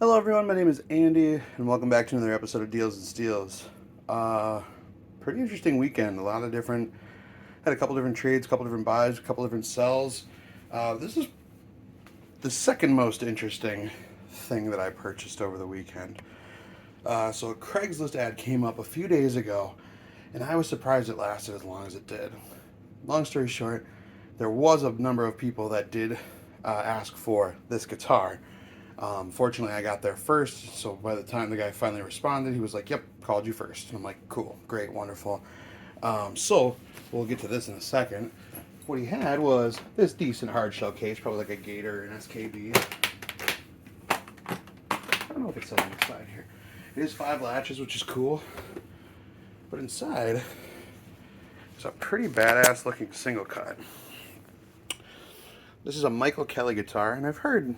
Hello everyone, my name is Andy, and welcome back to another episode of Deals and Steals. Pretty interesting weekend. Had a couple different trades, a couple different buys, a couple different sells. This is the second most interesting thing that I purchased over the weekend. So a Craigslist ad came up a few days ago, and I was surprised it lasted as long as it did. Long story short, there was a number of people that did ask for this guitar. Fortunately, I got there first, so by the time the guy finally responded, he was like, "Yep, called you first." And I'm like, "Cool, great, wonderful." So we'll get to this in a second. What he had was this decent hard shell case, probably like a Gator or an SKB. I don't know if it says on the side here. It is 5 latches, which is cool. But inside, it's a pretty badass looking single cut. This is a Michael Kelly guitar, and I've heard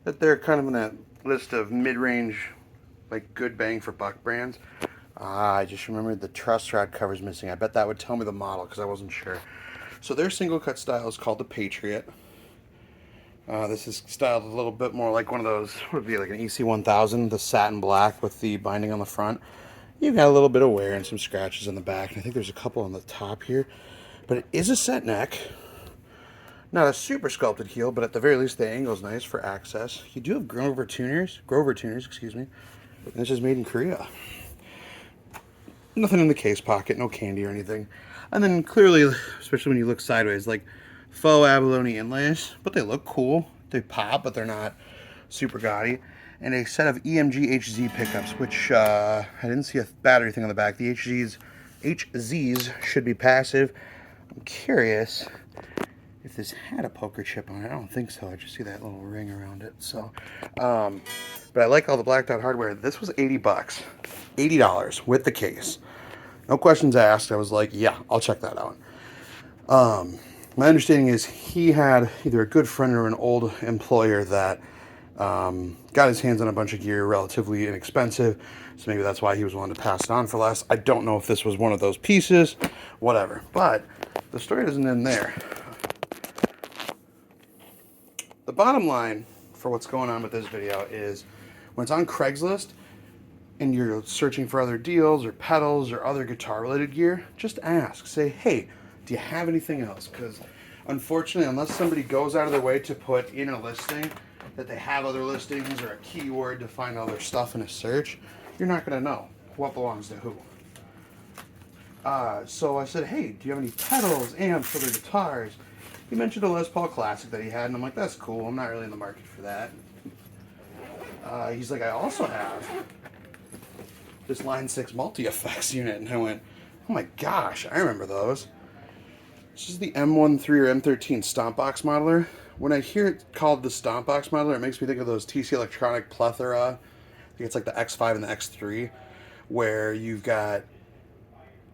that they're kind of in that list of mid-range, like good bang for buck brands. I just remembered the truss rod cover's missing. I bet that would tell me the model because I wasn't sure. So their single cut style is called the Patriot. This is styled a little bit more like one of those, what would be like an EC1000, the satin black with the binding on the front. You've got a little bit of wear and some scratches in the back, and I think there's a couple on the top here. But it is a set neck. Not a super sculpted heel, but at the very least the angle's nice for access. You do have Grover tuners, excuse me. And this is made in Korea. Nothing in the case pocket, no candy or anything. And then clearly, especially when you look sideways, like faux abalone inlays, but they look cool. They pop, but they're not super gaudy. And a set of EMG HZ pickups, which I didn't see a battery thing on the back. The HZs should be passive. I'm curious if this had a poker chip on it. I don't think so. I just see that little ring around it. So, but I like all the blacked out hardware. This was $80, $80 with the case. No questions asked. I was like, yeah, I'll check that out. My understanding is he had either a good friend or an old employer that got his hands on a bunch of gear relatively inexpensive. So maybe that's why he was willing to pass it on for less. I don't know if this was one of those pieces, whatever. But the story doesn't end there. The bottom line for what's going on with this video is when it's on Craigslist and you're searching for other deals or pedals or other guitar related gear, just ask. Say, hey, do you have anything else? Because unfortunately, unless somebody goes out of their way to put in a listing that they have other listings or a keyword to find other stuff in a search, you're not going to know what belongs to who. So I said, hey, do you have any pedals, amps, other guitars? He mentioned a Les Paul Classic that he had, and I'm like, that's cool. I'm not really in the market for that. He's like, I also have this Line 6 multi-effects unit. And I went, oh my gosh, I remember those. This is the M13 or M13 Stompbox modeler. When I hear it called the Stompbox modeler, it makes me think of those TC Electronic Plethora. I think it's like the X5 and the X3, where you've got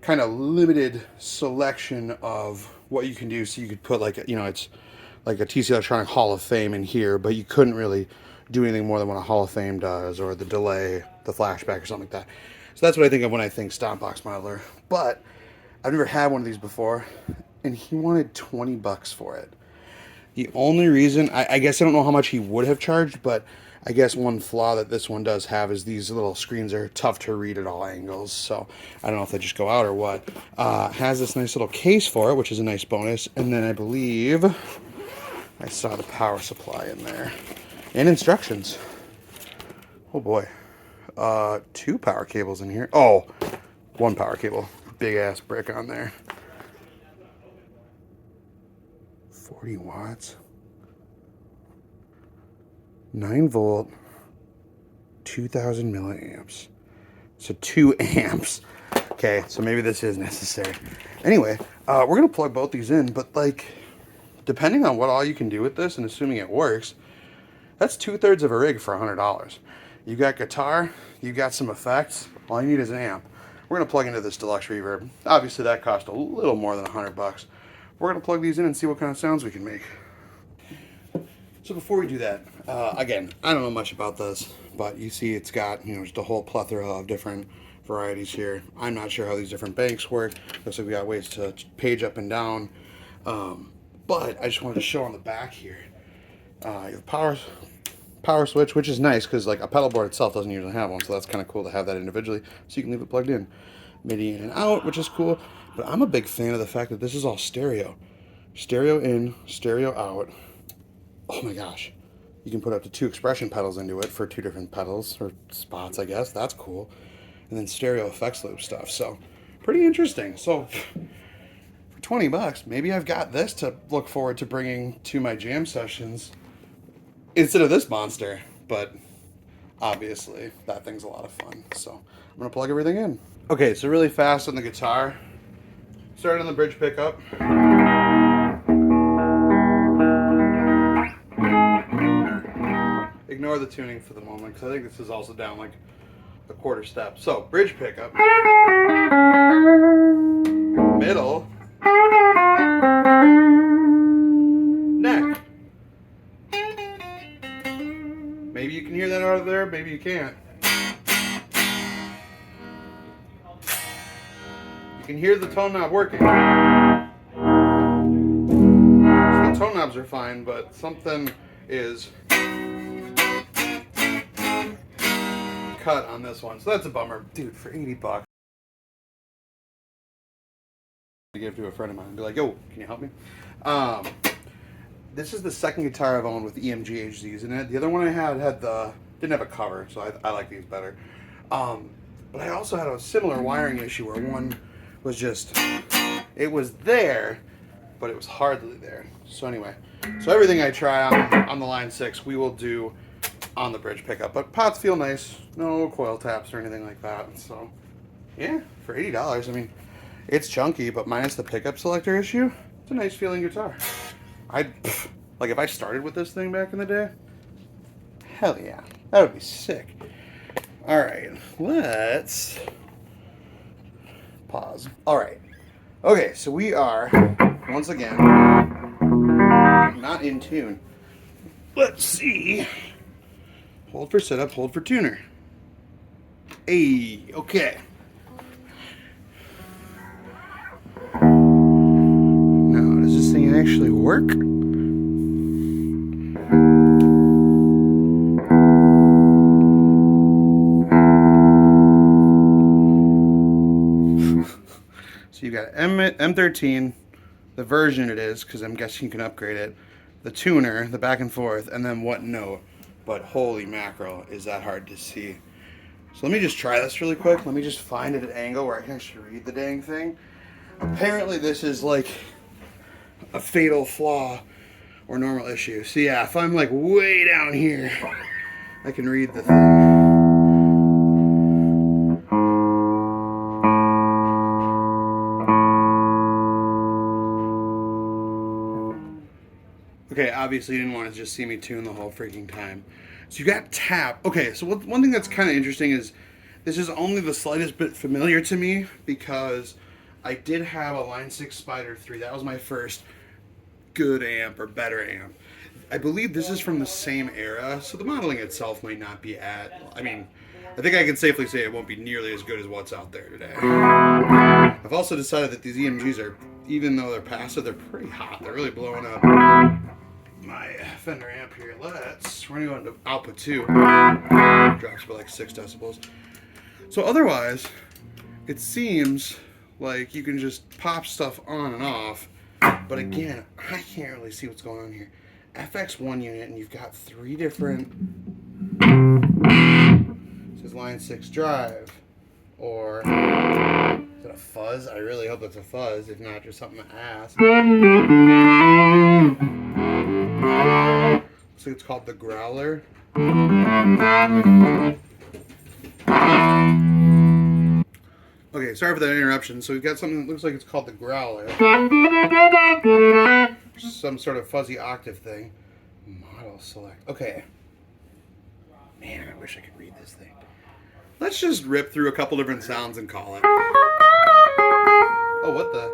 kind of limited selection of what you can do. So you could put like, it's like a TC Electronic Hall of Fame in here, but you couldn't really do anything more than what a Hall of Fame does, or the delay, the flashback, or something like that. So that's what I think of when I think Stompbox modeler. But I've never had one of these before, and he wanted $20 for it. The only reason, I guess I don't know how much he would have charged, but I guess one flaw that this one does have is these little screens are tough to read at all angles. So I don't know if they just go out or what. Has this nice little case for it, which is a nice bonus. And then I believe I saw the power supply in there. And instructions. Oh boy. 2 power cables in here. Oh, 1 power cable. Big ass brick on there. 40 watts. 9 volt. 2000 milliamps. So 2 amps. Okay, so maybe this is necessary. Anyway, we're going to plug both these in, but like, depending on what all you can do with this, and assuming it works, that's 2/3 of a rig for $100. You got guitar, you got some effects, all you need is an amp. We're going to plug into this deluxe reverb. Obviously that cost a little more than $100. We're going to plug these in and see what kind of sounds we can make. So before we do that, again, I don't know much about this, but you see it's got, just a whole plethora of different varieties here. I'm not sure how these different banks work. Looks like we got ways to page up and down. But I just wanted to show on the back here. You have power switch, which is nice because like a pedal board itself doesn't usually have one, so that's kind of cool to have that individually, so you can leave it plugged in. MIDI in and out, which is cool. But I'm a big fan of the fact that this is all stereo. Stereo in, stereo out. Oh my gosh. You can put up to 2 expression pedals into it for 2 different pedals or spots, I guess. That's cool. And then stereo effects loop stuff. So pretty interesting. So for 20 bucks, maybe I've got this to look forward to bringing to my jam sessions instead of this monster. But obviously that thing's a lot of fun. So I'm gonna plug everything in. Okay, so really fast on the guitar. Start on the bridge pickup. Ignore the tuning for the moment because I think this is also down like a quarter step. So bridge pickup. Middle. Neck. Maybe you can hear that out of there, maybe you can't. You can hear the tone knob working. So the tone knobs are fine, but something is cut on this one. So that's a bummer. Dude, for 80 bucks. I give to a friend of mine and be like, yo, can you help me? This is the second guitar I've owned with EMG HZs in it. The other one I had didn't have a cover, so I like these better. But I also had a similar wiring issue where one was just, it was there, but it was hardly there. So anyway, so everything I try on the Line 6, we will do on the bridge pickup. But pots feel nice, no coil taps or anything like that. So yeah, for $80, I mean, it's chunky, but minus the pickup selector issue, it's a nice feeling guitar. Like if I started with this thing back in the day, hell yeah, that would be sick. All right, let's pause. All right, okay, so we are once again not in tune. Let's see. Hold for setup, hold for tuner. Hey, okay. Now, does this thing actually work? So you got M13, the version it is, because I'm guessing you can upgrade it, the tuner, the back and forth, and then what note. But holy mackerel, is that hard to see. So let me just try this really quick. Let me just find it at an angle where I can actually read the dang thing. Apparently this is like a fatal flaw or normal issue. So yeah, if I'm like way down here, I can read the thing. Okay, obviously you didn't want to just see me tune the whole freaking time. So you got tap. Okay, so one thing that's kind of interesting is this is only the slightest bit familiar to me because I did have a Line 6 Spider 3. That was my first good amp or better amp. I believe this is from the same era, so the modeling itself might not be at, I mean, I think I can safely say it won't be nearly as good as what's out there today. I've also decided that these EMGs are, even though they're passive, they're pretty hot. They're really blowing up my Fender amp here. We're gonna go into output 2. Drops by like 6 decibels. So otherwise, it seems like you can just pop stuff on and off. But again, I can't really see what's going on here. FX1 unit, and you've got 3 different. It says Line 6 drive, or is it a fuzz? I really hope it's a fuzz. If not, just something to ask. So it's called the Growler. Okay, sorry for that interruption. So we've got something that looks like it's called the Growler. Some sort of fuzzy octave thing. Model select. Okay. Man, I wish I could read this thing. Let's just rip through a couple different sounds and call it. Oh, what the?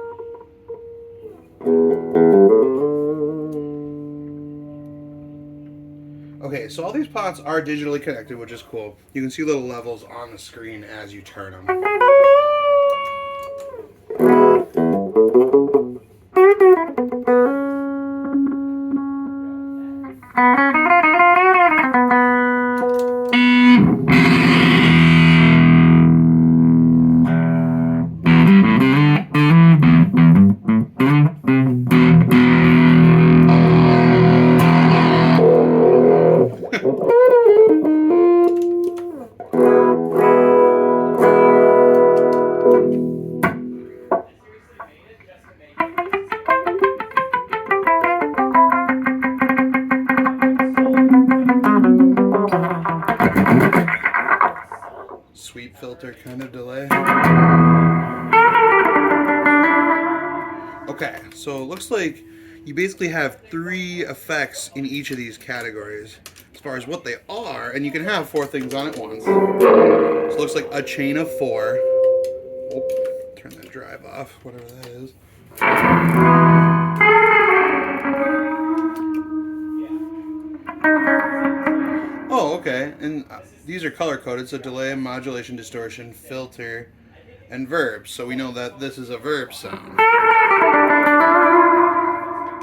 Okay, so all these pots are digitally connected, which is cool. You can see little levels on the screen as you turn them. filter kind of delay. Okay, so it looks like you basically have 3 effects in each of these categories as far as what they are, and you can have 4 things on at once. So it looks like a chain of 4. Oh, turn that drive off, whatever that is. Oh, okay, and these are color coded, so delay, modulation, distortion, filter, and verb. So we know that this is a verb sound.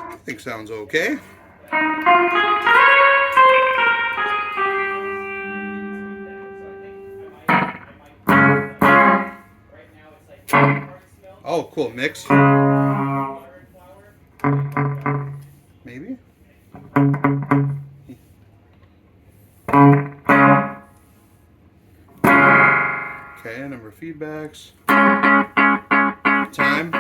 I think sounds okay. Oh, cool. Mix. Maybe? Okay, number of feedbacks. Time.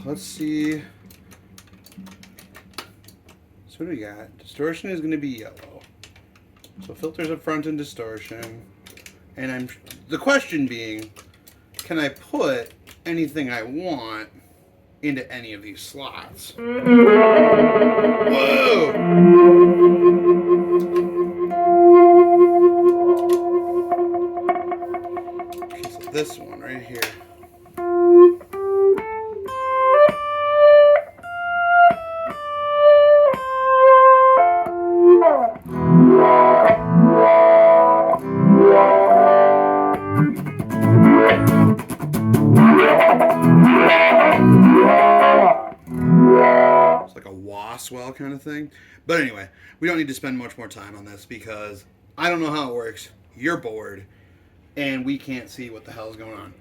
Let's see. So what do we got? Distortion is going to be yellow. So filters up front and distortion. And the question being, can I put anything I want into any of these slots? Whoa! Okay, so this one right here. It's like a wah swell kind of thing. But anyway, we don't need to spend much more time on this because I don't know how it works. You're bored, and we can't see what the hell is going on.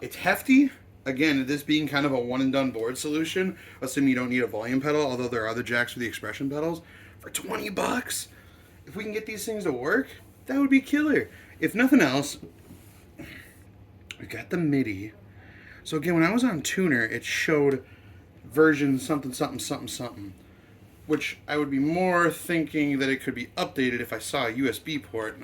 It's hefty. Again, this being kind of a one and done board solution, assuming you don't need a volume pedal, although there are other jacks for the expression pedals, for $20. If we can get these things to work, that would be killer. If nothing else, we got the MIDI. So again, when I was on Tuner, it showed version something, something, something, something, which I would be more thinking that it could be updated if I saw a USB port.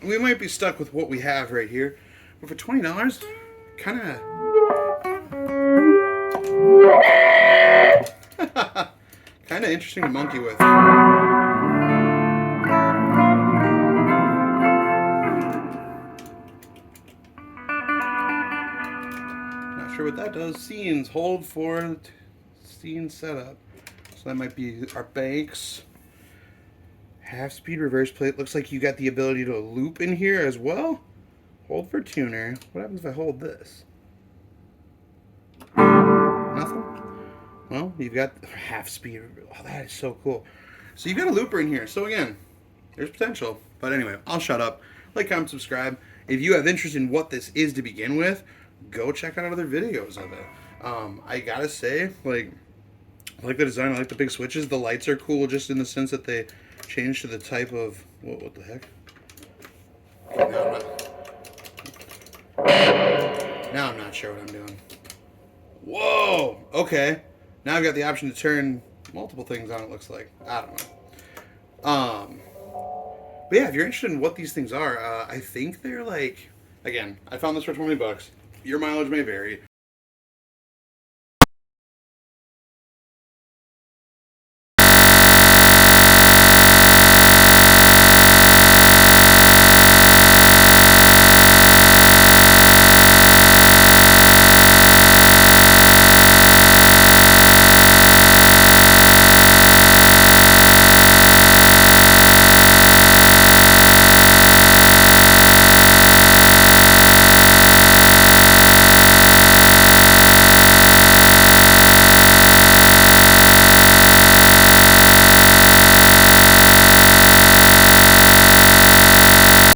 We might be stuck with what we have right here, but for $20, kind of interesting to monkey with. Not sure what that does. Scenes, hold for scene setup. So that might be our banks. Half speed reverse plate. Looks like you got the ability to loop in here as well. Hold for tuner. What happens if I hold this? Nothing? Well, you've got half speed. Oh, that is so cool. So you've got a looper in here. So again, there's potential. But anyway, I'll shut up. Like, comment, subscribe. If you have interest in what this is to begin with, go check out other videos of it. I gotta say, I like the design. I like the big switches. The lights are cool just in the sense that they change to the type of... What the heck? Okay, now I'm not sure what I'm doing. Whoa! Okay. Now I've got the option to turn multiple things on, it looks like. I don't know. But yeah, if you're interested in what these things are, I think they're like... Again, I found this for $20. Your mileage may vary.